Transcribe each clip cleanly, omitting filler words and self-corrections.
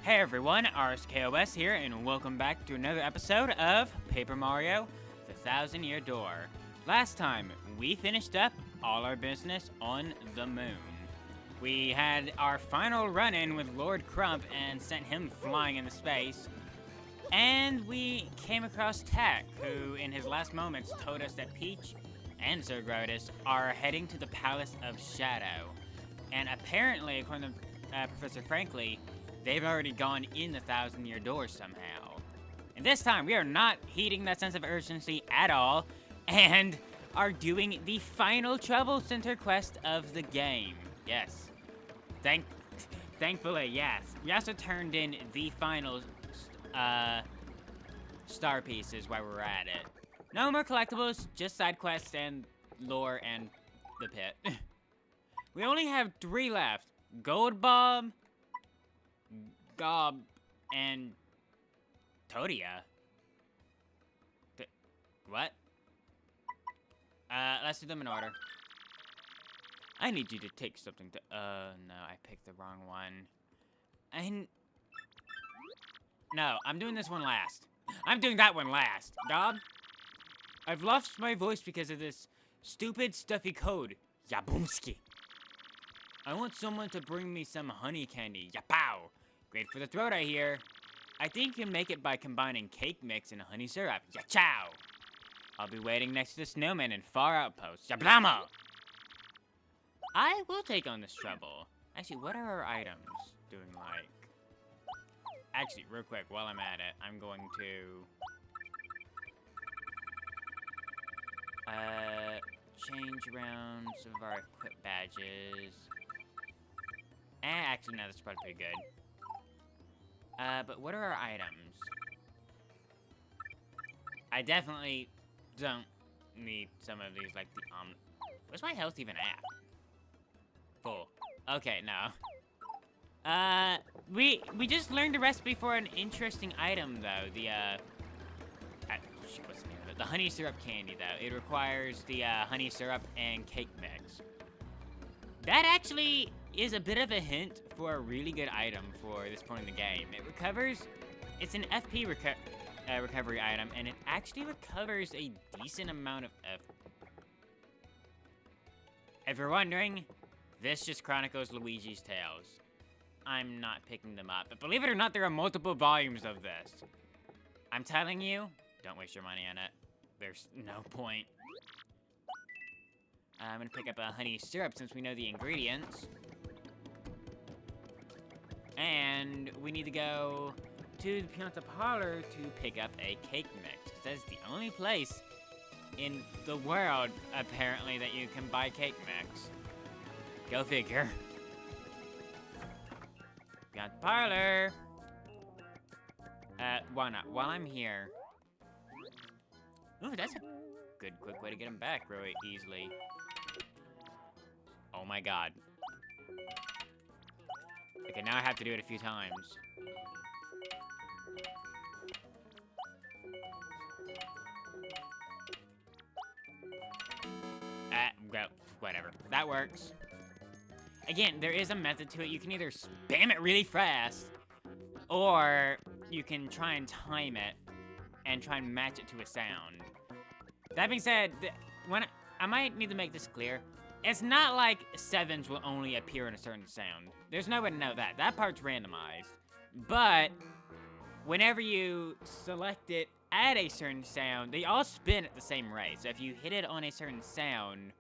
Hey everyone, RSKOS here, and welcome back to another episode of Paper Mario: The Thousand-Year Door. Last time, we finished up all our business on the moon. We had our final run-in with Lord Crump and sent him flying into space. And we came across Tak, who in his last moments told us that Peach and Sir Grotus are heading to the Palace of Shadow. And apparently, according to Professor Franklin, they've already gone in the Thousand-Year Door somehow. And this time, we are not heeding that sense of urgency at all, and are doing the final Trouble Center quest of the game. Yes. Thankfully, yes. We also turned in the final star pieces while we're at it. No more collectibles, just side quests and lore and the pit. We only have 3 left. Gold Bomb, Gob, and Todia. What? Let's do them in order. I need you to take something to, no, I picked the wrong one. No, I'm doing this one last. I'm doing that one last. Gob? I've lost my voice because of this stupid, stuffy code. Yaboomski. I want someone to bring me some honey candy. Yapow! Great for the throat, I hear. I think you can make it by combining cake mix and honey syrup. Yachow! I'll be waiting next to the snowman in Far Outpost. Yablamo! I will take on this trouble. Actually, what are our items doing like? Actually, real quick, while I'm at it, I'm going to change around some of our equip badges. Actually, no, that's probably pretty good. But what are our items? I definitely don't need some of these, like the, where's my health even at? Full. Okay, no. We just learned a recipe for an interesting item, though. The, shit, what's the name of it? The honey syrup candy, though. It requires the, honey syrup and cake mix. That actually is a bit of a hint for a really good item for this point in the game. It recovers, it's an FP recovery item, and it actually recovers a decent amount of F. If you're wondering, this just chronicles Luigi's tales. I'm not picking them up, but believe it or not, there are multiple volumes of this. I'm telling you, don't waste your money on it. There's no point. I'm gonna pick up a honey syrup since we know the ingredients. And we need to go to the Pianta Parlor to pick up a cake mix. That's the only place in the world, apparently, that you can buy cake mix. Go figure. Pianta Parlor. Why not? While I'm here. Ooh, that's a good, quick way to get him back really easily. Oh my god. Okay, now I have to do it a few times. Well, whatever. That works. Again, there is a method to it. You can either spam it really fast, or you can try and time it and try and match it to a sound. That being said, I might need to make this clear. It's not like 7s will only appear in a certain sound. There's no way to know that. That part's randomized. But whenever you select it at a certain sound, they all spin at the same rate. So if you hit it on a certain sound,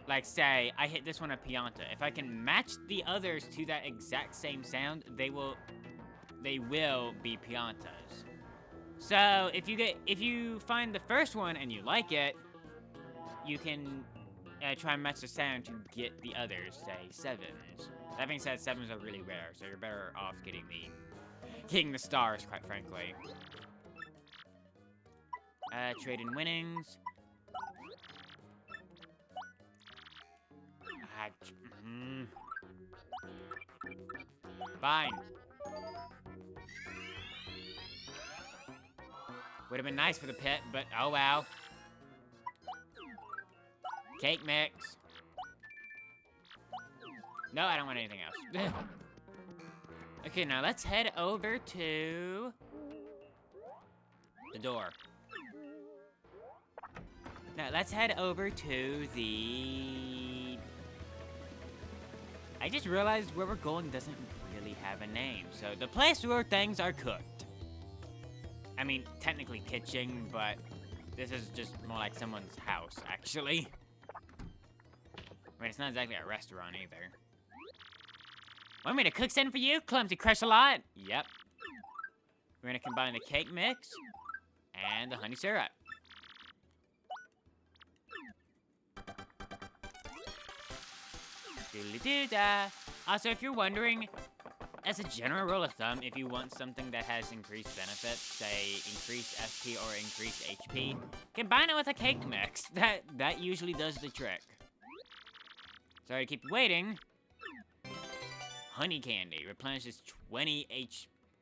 like say, I hit this one at Pianta. If I can match the others to that exact same sound, they will be Piantas. So if you find the first one and you like it, you can try and match the sound to get the others, say 7s. That being said, 7s are really rare, so you're better off getting the stars, quite frankly. Trade in winnings. Fine. Would have been nice for the pit, but oh wow. Cake mix. No, I don't want anything else. Okay, now let's head over to the door. Now let's head over to the... I just realized where we're going doesn't really have a name. So the place where things are cooked. I mean, technically kitchen, but this is just more like someone's house, actually. I mean, it's not exactly a restaurant either. Want me to cook something for you, Clumsy Crush-a-Lot? Yep. We're gonna combine the cake mix and the honey syrup. Doodly-doo-da. Also, if you're wondering, as a general rule of thumb, if you want something that has increased benefits, say increased SP or increased HP, combine it with a cake mix. That usually does the trick. Sorry to keep you waiting. Honey candy replenishes 20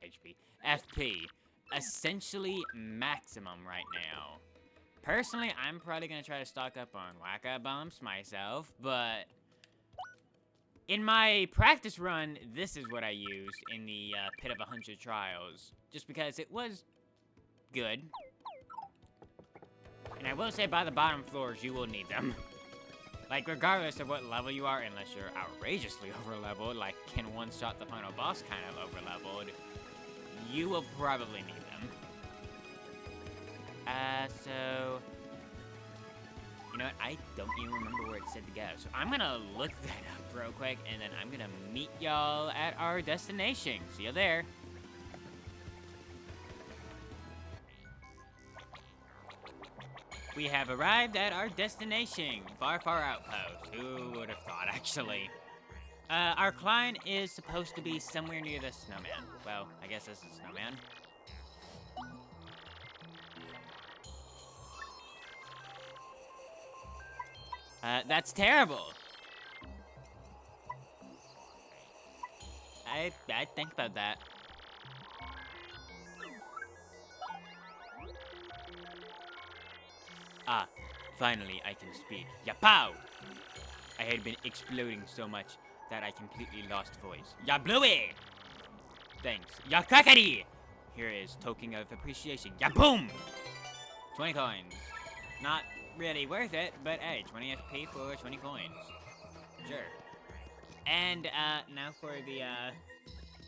HP. FP. Essentially maximum right now. Personally, I'm probably gonna try to stock up on Wacka Bumps myself, but in my practice run, this is what I used in the Pit of 100 Trials, just because it was good. And I will say by the bottom floors, you will need them. Like, regardless of what level you are, unless you're outrageously over-leveled, like can one-shot the final boss kind of over-leveled, you will probably need them. So... You know what? I don't even remember where it said to go. So I'm gonna look that up real quick, and then I'm gonna meet y'all at our destination. See you there. We have arrived at our destination. Far, far outpost. Who would have thought, actually? Our client is supposed to be somewhere near the snowman. Well, I guess this is snowman. That's terrible. I'd think about that. Ah, finally I can speak. Yapow! I had been exploding so much that I completely lost voice. Ya bluey! Thanks. Ya crackety! Here is token of appreciation. Ya boom! 20 coins. Not really worth it, but hey, 20 FP for 20 coins. Sure. And, now for the,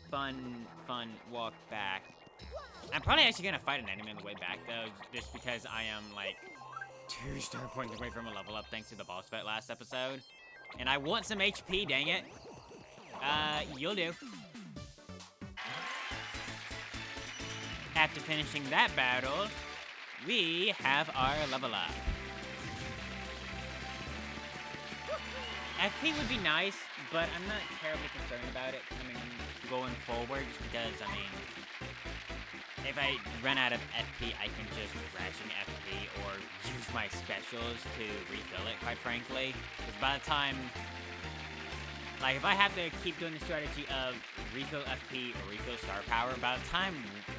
fun walk back. I'm probably actually gonna fight an enemy on the way back, though, just because I am, like, 2 star points away from a level up thanks to the boss fight last episode. And I want some HP, dang it. You'll do. After finishing that battle, we have our level up. FP would be nice, but I'm not terribly concerned about it going forward, just because, I mean, if I run out of FP, I can just ration FP or use my specials to refill it, quite frankly. Because by the time, like, if I have to keep doing the strategy of refill FP or refill star power, by the time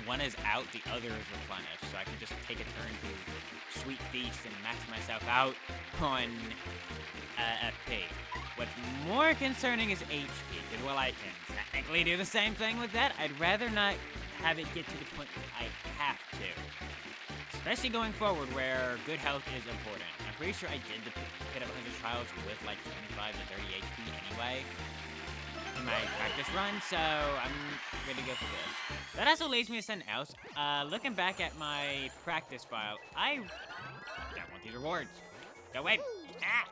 one is out, the other is replenished. So I can just take a turn to Sweet Feast and max myself out on FP. What's more concerning is HP, because while I can technically do the same thing with that, I'd rather not have it get to the point where I have to. Especially going forward, where good health is important. I'm pretty sure I did the Pit of 100 Trials with like 25 to 30 HP anyway in my practice run, so I'm ready to go for this. That also leads me to something else. Looking back at my practice file, I don't want these rewards. Go away. Ah!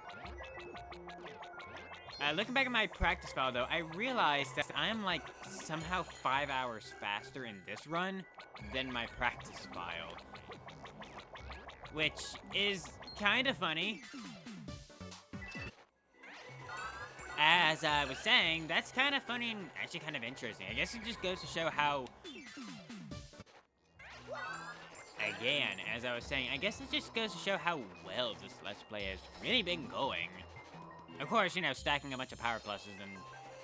Looking back at my practice file, though, I realized that I am, like, somehow 5 hours faster in this run than my practice file. Which is kind of funny. As I was saying, that's kind of funny and actually kind of interesting. I guess it just goes to show how... Again, as I was saying, I guess it just goes to show how well this Let's Play has really been going. Of course, you know, stacking a bunch of power pluses and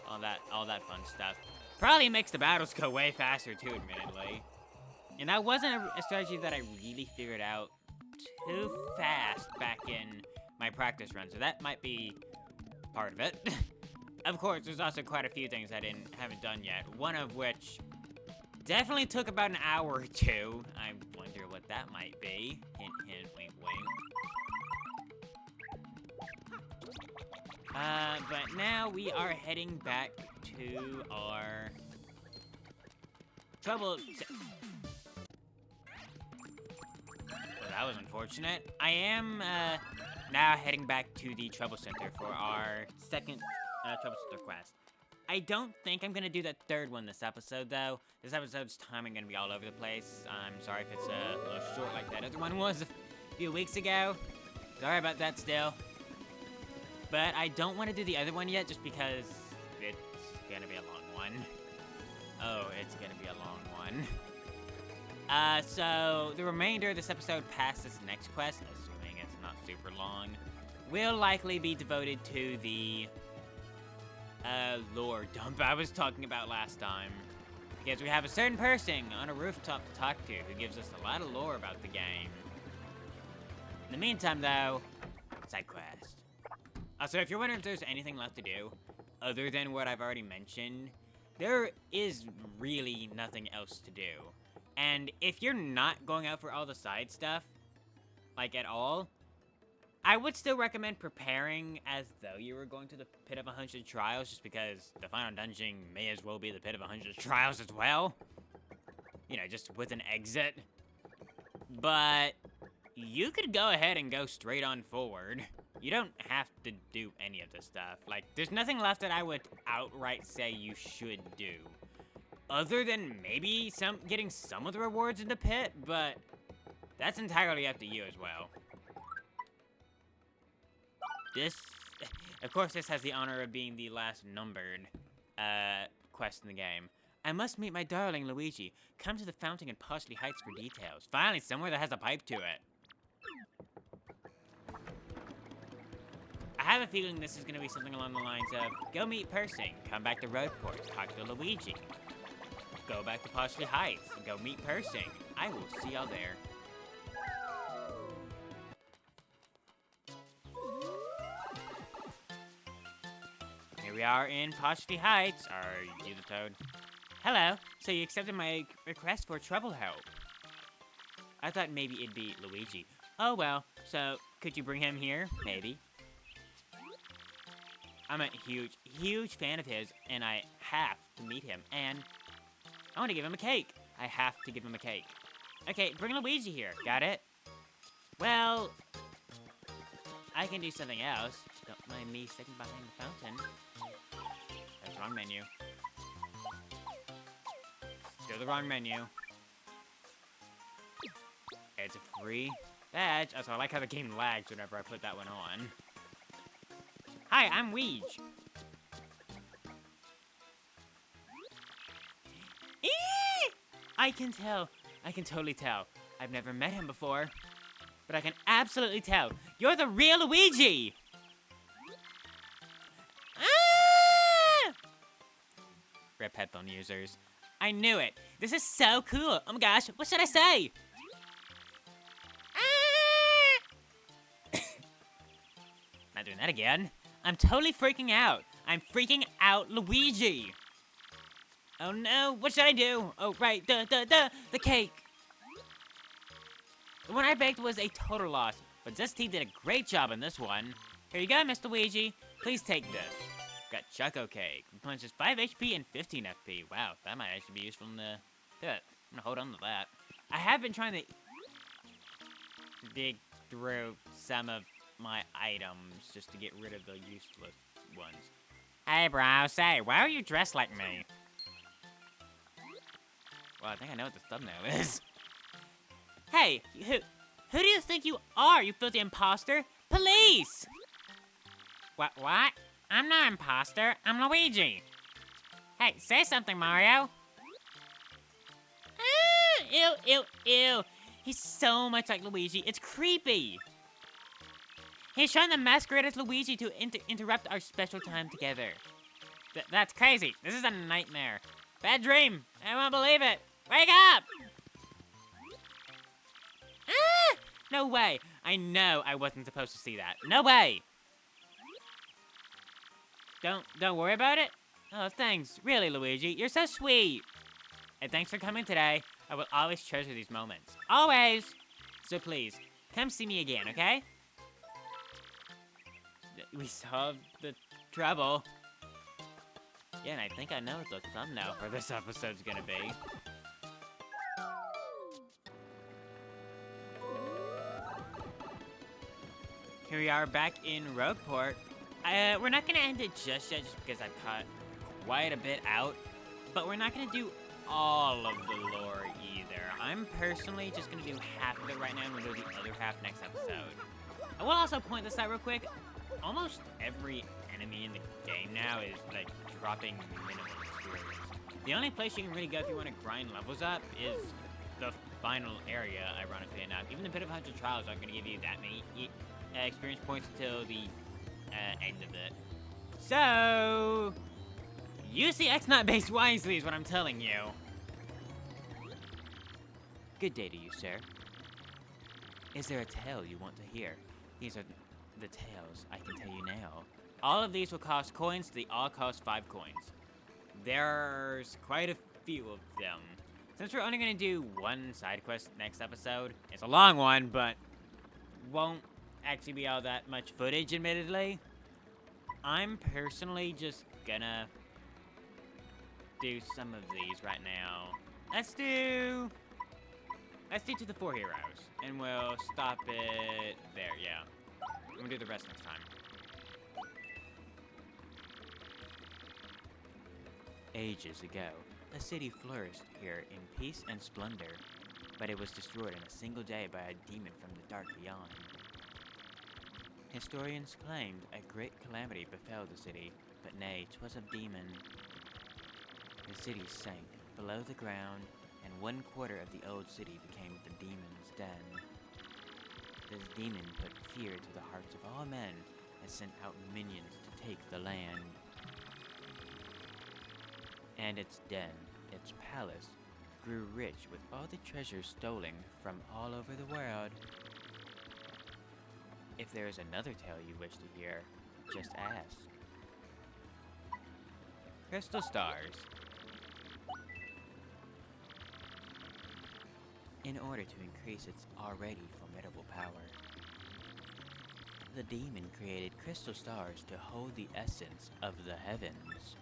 all that fun stuff probably makes the battles go way faster too, admittedly. And that wasn't a strategy that I really figured out too fast back in my practice run, so that might be part of it. Of course, there's also quite a few things I haven't done yet. One of which definitely took about an hour or two. I wonder what that might be. Hint, hint, wink, wink. But now we are heading back to our trouble. Well, that was unfortunate. I am now heading back to the trouble center for our second trouble center quest. I don't think I'm gonna do that third one this episode, though. This episode's timing gonna be all over the place. I'm sorry if it's a little short like that other one was a few weeks ago. Sorry about that still. But I don't want to do the other one yet just because it's gonna be a long one. Oh, it's gonna be a long one. So the remainder of this episode past this next quest, assuming it's not super long, will likely be devoted to the lore dump I was talking about last time. Because we have a certain person on a rooftop to talk to who gives us a lot of lore about the game. In the meantime, though, side quest. Also, if you're wondering if there's anything left to do, other than what I've already mentioned, there is really nothing else to do. And if you're not going out for all the side stuff, like at all, I would still recommend preparing as though you were going to the Pit of 100 Trials, just because the final dungeon may as well be the Pit of 100 Trials as well. You know, just with an exit. But you could go ahead and go straight on forward. You don't have to do any of this stuff. Like, there's nothing left that I would outright say you should do. Other than maybe getting some of the rewards in the pit, but that's entirely up to you as well. Of course, this has the honor of being the last numbered quest in the game. I must meet my darling Luigi. Come to the fountain in Parsley Heights for details. Finally, somewhere that has a pipe to it. I have a feeling this is going to be something along the lines of, go meet Persing, come back to Roadport, talk to Luigi. Go back to Parsley Heights, go meet Persing. I will see y'all there. Here we are in Parsley Heights. Are you the Toad? Hello, so you accepted my request for trouble help. I thought maybe it'd be Luigi. Oh well, so could you bring him here? Maybe. I'm a huge fan of his, and I have to meet him, and I want to give him a cake. I have to give him a cake. Okay, bring Luigi here. Got it? Well, I can do something else. Don't mind me sitting behind the fountain. That's the wrong menu. Still the wrong menu. It's a free badge. Also, I like how the game lags whenever I put that one on. Hi, I'm Weege. I can tell. I can totally tell. I've never met him before, but I can absolutely tell. You're the real Luigi! Ah! Rip headphone users. I knew it. This is so cool. Oh my gosh, what should I say? Ah! Not doing that again. I'm totally freaking out. I'm freaking out Luigi. Oh no, what should I do? Oh right, the cake. The one I baked was a total loss, but Zesty did a great job on this one. Here you go, Mr. Luigi. Please take this. Got Choco Cake. Replenishes 5 HP and 15 FP. Wow, that might actually be useful in the pit. I'm gonna hold on to that. I have been trying to dig through some of my items just to get rid of the useless ones. Hey bro, say, why are you dressed like me? Well, I think I know what this thumbnail is. Hey, who do you think you are, you filthy imposter? Police! What? I'm not imposter, I'm Luigi. Hey, say something, Mario. Ah, ew. He's so much like Luigi, it's creepy. He's trying to masquerade as Luigi to interrupt our special time together. That's crazy. This is a nightmare. Bad dream. I won't believe it. Wake up! Ah! No way. I know I wasn't supposed to see that. No way. Don't worry about it. Oh, thanks. Really, Luigi, you're so sweet. And thanks for coming today. I will always treasure these moments. Always! So please, come see me again, okay? We solved the trouble. Yeah, and I think I know what the thumbnail for this episode's gonna be. Here we are back in Rogueport. We're not gonna end it just yet, just because I've cut quite a bit out. But we're not gonna do all of the lore either. I'm personally just gonna do half of it right now, and we'll do the other half next episode. I will also point this out real quick. Almost every enemy in the game now is like dropping minimum experience. The only place you can really go if you want to grind levels up is the final area, ironically enough. Even the Pit of 100 Trials aren't going to give you that many experience points until the end of it. So, use the X-Nut base wisely is what I'm telling you. Good day to you, sir. Is there a tale you want to hear? These are the tales I can tell you now. All of these will cost coins. They all cost 5 coins. There's quite a few of them. Since we're only going to do one side quest next episode, it's a long one, but won't actually be all that much footage, admittedly. I'm personally just gonna do some of these right now. Let's do To the 4 Heroes, and we'll stop it there, yeah. We'll do the rest next time. Ages ago, a city flourished here in peace and splendor, but it was destroyed in a single day by a demon from the dark beyond. Historians claimed a great calamity befell the city, but nay, 'twas a demon. The city sank below the ground, and 1/4 of the old city became the demon's den. This demon put fear to the hearts of all men and sent out minions to take the land. And its den, its palace, grew rich with all the treasures stolen from all over the world. If there is another tale you wish to hear, just ask. Crystal Stars. In order to increase its already formidable power, the demon created crystal stars to hold the essence of the heavens.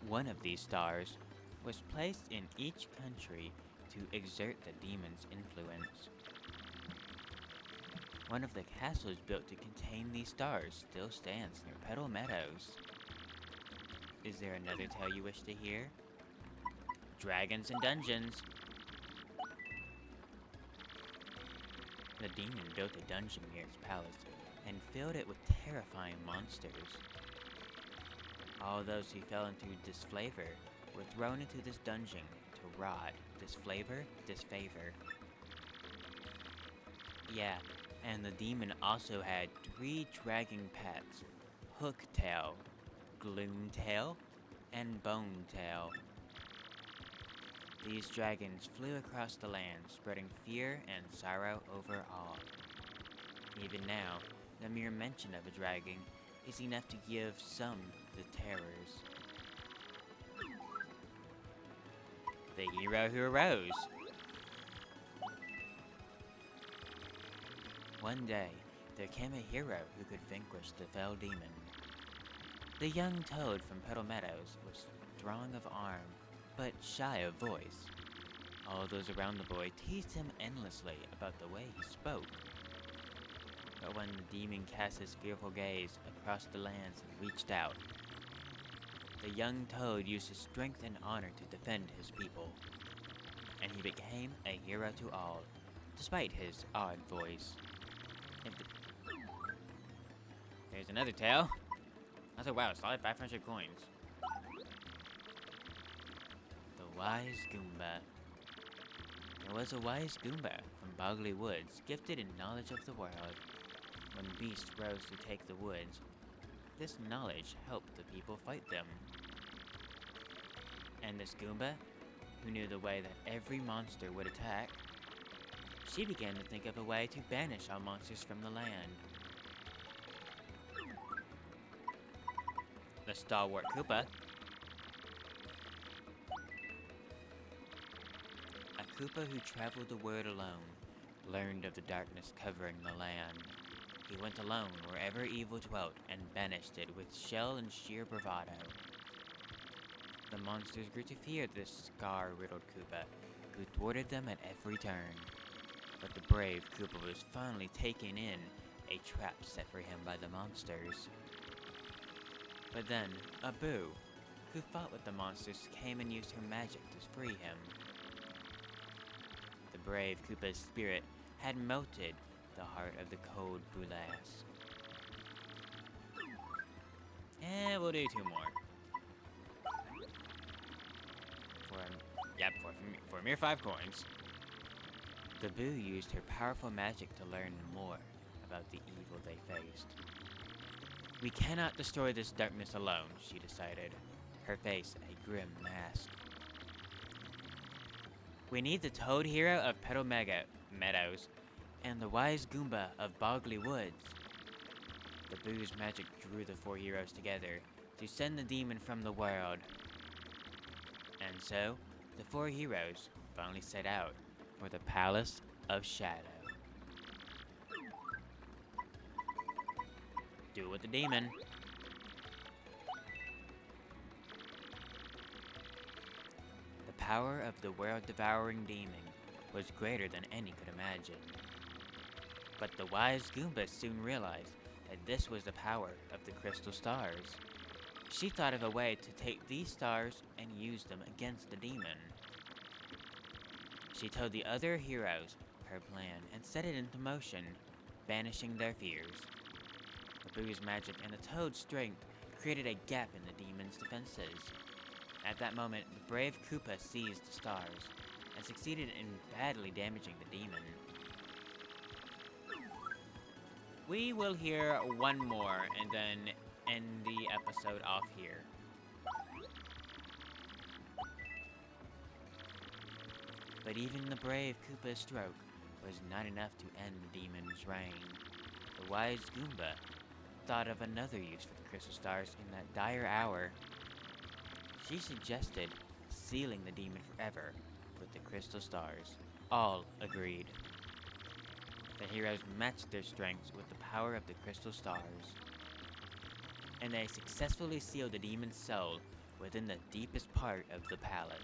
One of these stars was placed in each country to exert the demon's influence. One of the castles built to contain these stars still stands near Petal Meadows. Is there another tale you wish to hear? Dragons and Dungeons. The demon built a dungeon near its palace and filled it with terrifying monsters. All those who fell into disfavor were thrown into this dungeon to rot, disfavor. Yeah, and the demon also had 3 dragon pets, Hooktail, Gloomtail, and Bonetail. These dragons flew across the land, spreading fear and sorrow over all. Even now, the mere mention of a dragon is enough to give some the terrors. The hero who arose. One day, there came a hero who could vanquish the fell demon. The young toad from Petal Meadows was strong of arm, but shy of voice. All those around the boy teased him endlessly about the way he spoke. But when the demon cast his fearful gaze across the lands and reached out, the young toad used his strength and honor to defend his people. And he became a hero to all, despite his odd voice. There's another tale. Also, wow, solid 500 coins. The Wise Goomba. There was a wise Goomba from Bogley Woods, gifted in knowledge of the world. When beasts rose to take the woods, this knowledge helped the people fight them. And this Goomba, who knew the way that every monster would attack, she began to think of a way to banish all monsters from the land. the stalwart Koopa. A Koopa who traveled the world alone, learned of the darkness covering the land. He went alone wherever evil dwelt and banished it with shell and sheer bravado. The monsters grew to fear this scar-riddled Koopa, who thwarted them at every turn. But the brave Koopa was finally taken in a trap set for him by the monsters. But then, a Boo, who fought with the monsters, came and used her magic to free him. The brave Koopa's spirit had melted the heart of the cold Boolass. We'll do 2 more. For a mere 5 coins. The Boo used her powerful magic to learn more about the evil they faced. We cannot destroy this darkness alone, she decided, her face a grim mask. We need the Toad Hero of Petal Meadows and the Wise Goomba of Bogley Woods. The Boo's magic drew the 4 heroes together to send the demon from the world. And so, the 4 heroes finally set out for the Palace of Shadow. Do it with the demon. The power of the world-devouring demon was greater than any could imagine. But the wise Goomba soon realized that this was the power of the crystal stars. She thought of a way to take these stars and use them against the demon. She told the other heroes her plan and set it into motion, banishing their fears. The Boo's magic and the Toad's strength created a gap in the demon's defenses. At that moment, the brave Koopa seized the stars and succeeded in badly damaging the demon. We will hear one more and then end the episode off here. But even the brave Koopa's stroke was not enough to end the demon's reign. The wise Goomba thought of another use for the crystal stars in that dire hour. She suggested sealing the demon forever with the crystal stars. All agreed. The heroes matched their strengths with the power of the crystal stars, and they successfully sealed the demon's soul within the deepest part of the palace.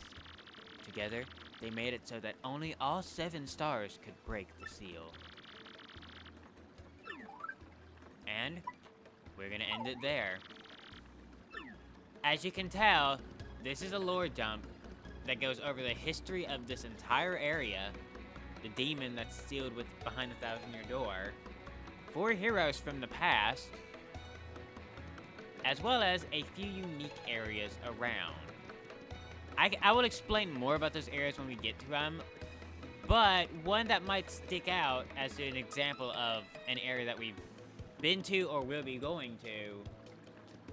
Together, they made it so that only all 7 stars could break the seal. And we're gonna end it there. As you can tell, this is a lore dump that goes over the history of this entire area, the demon that's sealed with behind the 1,000-year door, 4 heroes from the past, as well as a few unique areas around. I will explain more about those areas when we get to them, but one that might stick out as an example of an area that we've been to or will be going to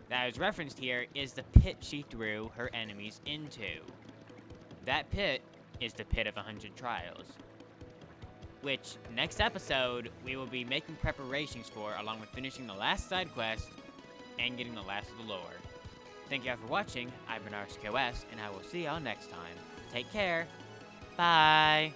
that is referenced here is the pit she threw her enemies into. That pit is the Pit of 100 Trials, which next episode we will be making preparations for, along with finishing the last side quest and getting the last of the lore. Thank you all for watching. I've been RSKOS, and I will see y'all next time. Take care. Bye.